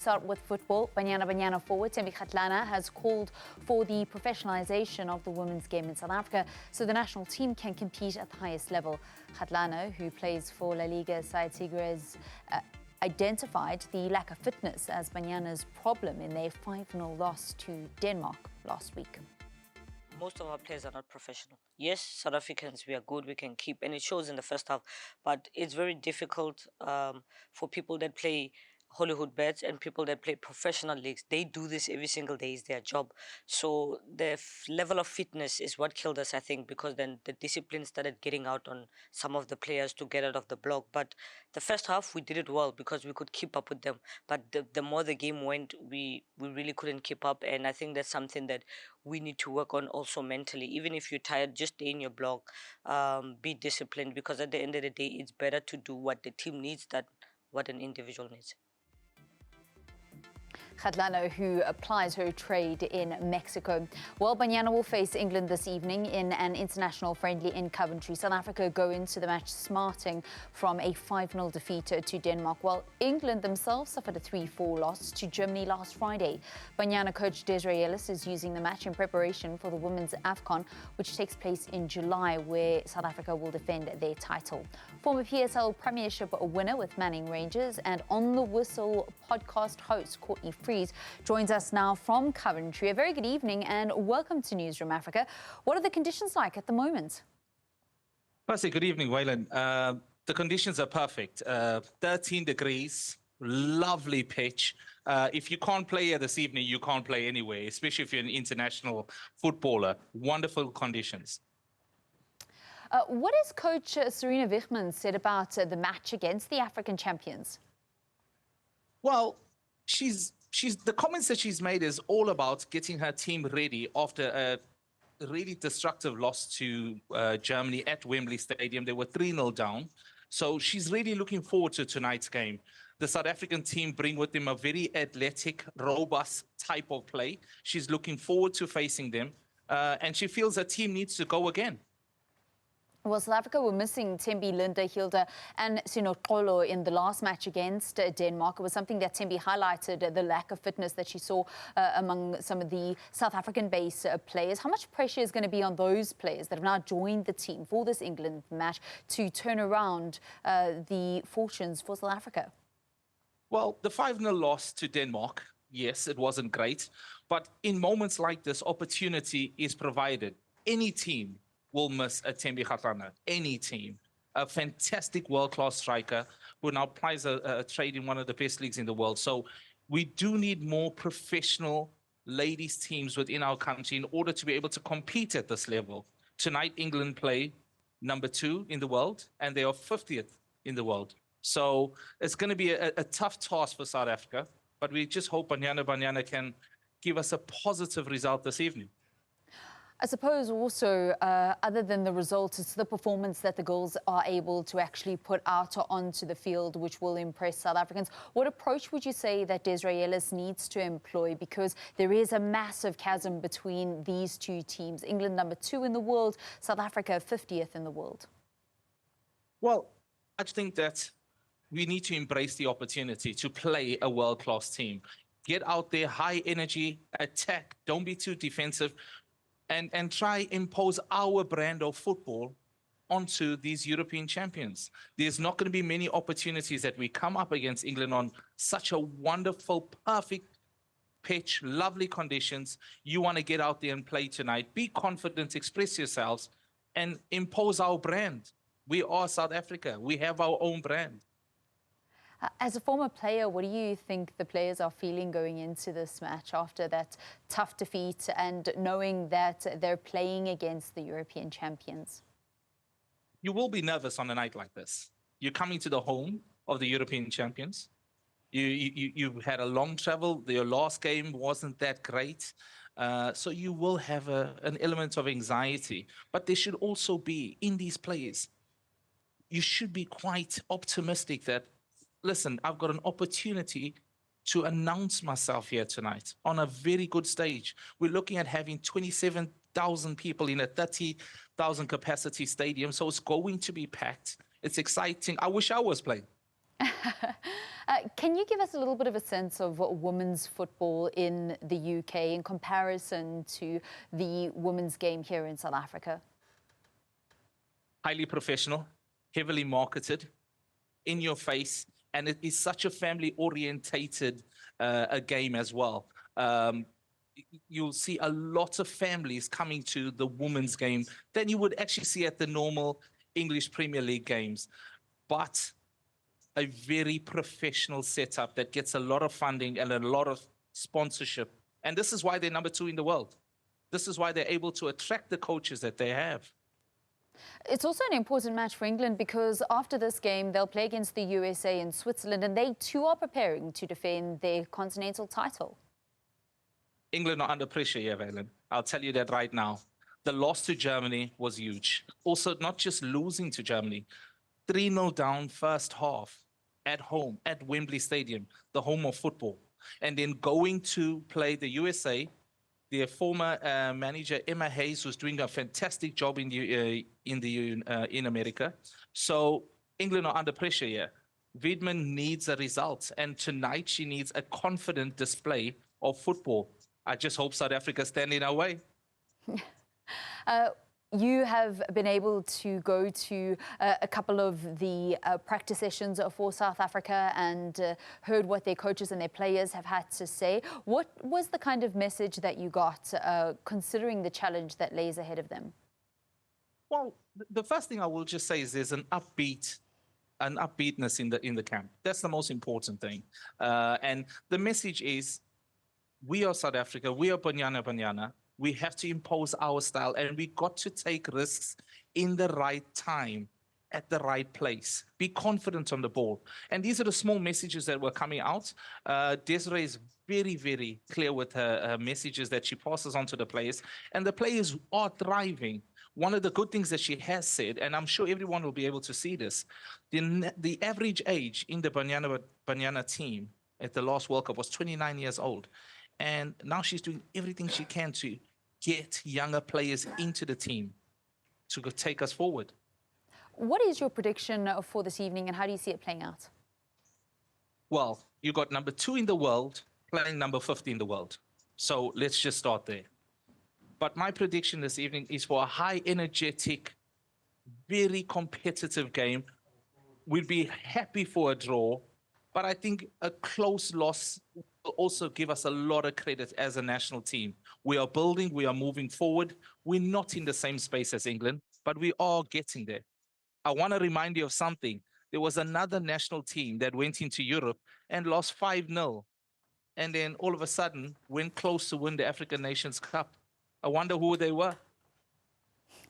Start with football. Banyana Banyana forward Thembi Kgatlana has called for the professionalization of the women's game in South Africa so the national team can compete at the highest level. Kgatlana, who plays for La Liga side Tigres, identified the lack of fitness as Banyana's problem in their 5-0 loss to Denmark last week. Most of our players are not professional. Yes, South Africans, we are good, we can keep, and it shows in the first half, but it's very difficult for people that play Hollywood bets and people that play professional leagues. They do this every single day, it's their job. So the level of fitness is what killed us, I think, because then the discipline started getting out on some of the players to get out of the block. But the first half, we did it well because we could keep up with them. But the more the game went, we really couldn't keep up. And I think that's something that we need to work on also mentally. Even if you're tired, just stay in your block, be disciplined, because at the end of the day, it's better to do what the team needs than what an individual needs. Kgatlana, who applies her trade in Mexico. Well, Banyana will face England this evening in an international friendly in Coventry. South Africa go into the match smarting from a 5-0 defeat to Denmark, while England themselves suffered a 3-4 loss to Germany last Friday. Banyana coach Desiree Ellis is using the match in preparation for the women's AFCON, which takes place in July, where South Africa will defend their title. Former PSL Premiership winner with Manning Rangers and On the Whistle podcast host Courtney Freese joins us now from Coventry. A very good evening and welcome to Newzroom Afrika. What are the conditions like at the moment? Firstly, good evening, Waylon. The conditions are perfect. 13 degrees, lovely pitch. If you can't play here this evening, you can't play anywhere, especially if you're an international footballer. Wonderful conditions. What has coach Serena Wichmann said about the match against the African champions? Well, the comments that she's made is all about getting her team ready after a really destructive loss to Germany at Wembley Stadium. They were 3-0 down. So she's really looking forward to tonight's game. The South African team bring with them a very athletic, robust type of play. She's looking forward to facing them, and she feels her team needs to go again. Well, South Africa were missing Thembi, Linda, Hilda and Sinokolo in the last match against Denmark. It was something that Thembi highlighted, the lack of fitness that she saw among some of the South African-based players. How much pressure is going to be on those players that have now joined the team for this England match to turn around the fortunes for South Africa? Well, the 5-0 loss to Denmark, yes, it wasn't great. But in moments like this, opportunity is provided. Any team will miss a Thembi Kgatlana, any team. A fantastic world-class striker who now plays a trade in one of the best leagues in the world. So we do need more professional ladies teams within our country in order to be able to compete at this level. Tonight, England play number 2 in the world, and they are 50th in the world. So it's going to be a tough task for South Africa, but we just hope Banyana Banyana can give us a positive result this evening. I suppose also, other than the results, it's the performance that the girls are able to actually put out onto the field, which will impress South Africans. What approach would you say that Desiree Ellis needs to employ? Because there is a massive chasm between these two teams. England number 2 in the world, South Africa 50th in the world. Well, I think that we need to embrace the opportunity to play a world-class team. Get out there, high energy, attack, don't be too defensive. And try impose our brand of football onto these European champions. There's not going to be many opportunities that we come up against England on such a wonderful, perfect pitch, lovely conditions. You want to get out there and play tonight. Be confident, express yourselves, and impose our brand. We are South Africa. We have our own brand. As a former player, what do you think the players are feeling going into this match after that tough defeat and knowing that they're playing against the European champions? You will be nervous on a night like this. You're coming to the home of the European champions. You've had a long travel. Your last game wasn't that great. So you will have an element of anxiety. But there should also be, in these players, you should be quite optimistic that, listen, I've got an opportunity to announce myself here tonight on a very good stage. We're looking at having 27,000 people in a 30,000 capacity stadium, so it's going to be packed. It's exciting. I wish I was playing. Can you give us a little bit of a sense of women's football in the UK in comparison to the women's game here in South Africa? Highly professional, heavily marketed, in your face, and it is such a family-orientated a game as well. You'll see a lot of families coming to the women's game than you would actually see at the normal English Premier League games. But a very professional setup that gets a lot of funding and a lot of sponsorship. And this is why they're number 2 in the world. This is why they're able to attract the coaches that they have. It's also an important match for England because after this game, they'll play against the USA and Switzerland, and they too are preparing to defend their continental title. England are under pressure here, Valen. I'll tell you that right now. The loss to Germany was huge. Also, not just losing to Germany, 3-0 down first half at home, at Wembley Stadium, the home of football. And then going to play the USA, their former manager, Emma Hayes, was doing a fantastic job in America. So England are under pressure here. Wiedmann needs a result. And tonight she needs a confident display of football. I just hope South Africa stand in our way. You have been able to go to a couple of the practice sessions for South Africa and heard what their coaches and their players have had to say. What was the kind of message that you got, considering the challenge that lays ahead of them? Well, the first thing I will just say is there's an upbeatness in the camp. That's the most important thing. And the message is, we are South Africa, we are Banyana Banyana. We have to impose our style, and we got to take risks in the right time, at the right place. Be confident on the ball. And these are the small messages that were coming out. Desiree is very, very clear with her messages that she passes on to the players, and the players are thriving. One of the good things that she has said, and I'm sure everyone will be able to see this, the average age in the Banyana team at the last World Cup was 29 years old. And now she's doing everything she can to get younger players into the team to take us forward. What is your prediction for this evening, and how do you see it playing out? Well, you got number 2 in the world playing number 50 in the world. So let's just start there. But my prediction this evening is for a high energetic, very competitive game. We'd be happy for a draw, but I think a close loss will also give us a lot of credit as a national team. We are building, we are moving forward. We're not in the same space as England, but we are getting there. I want to remind you of something. There was another national team that went into Europe and lost 5-0. And then all of a sudden went close to win the African Nations Cup. I wonder who they were.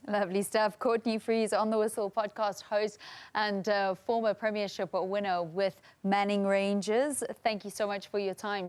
Lovely stuff. Courtney Freese, On the Whistle podcast host and former Premiership winner with Manning Rangers. Thank you so much for your time.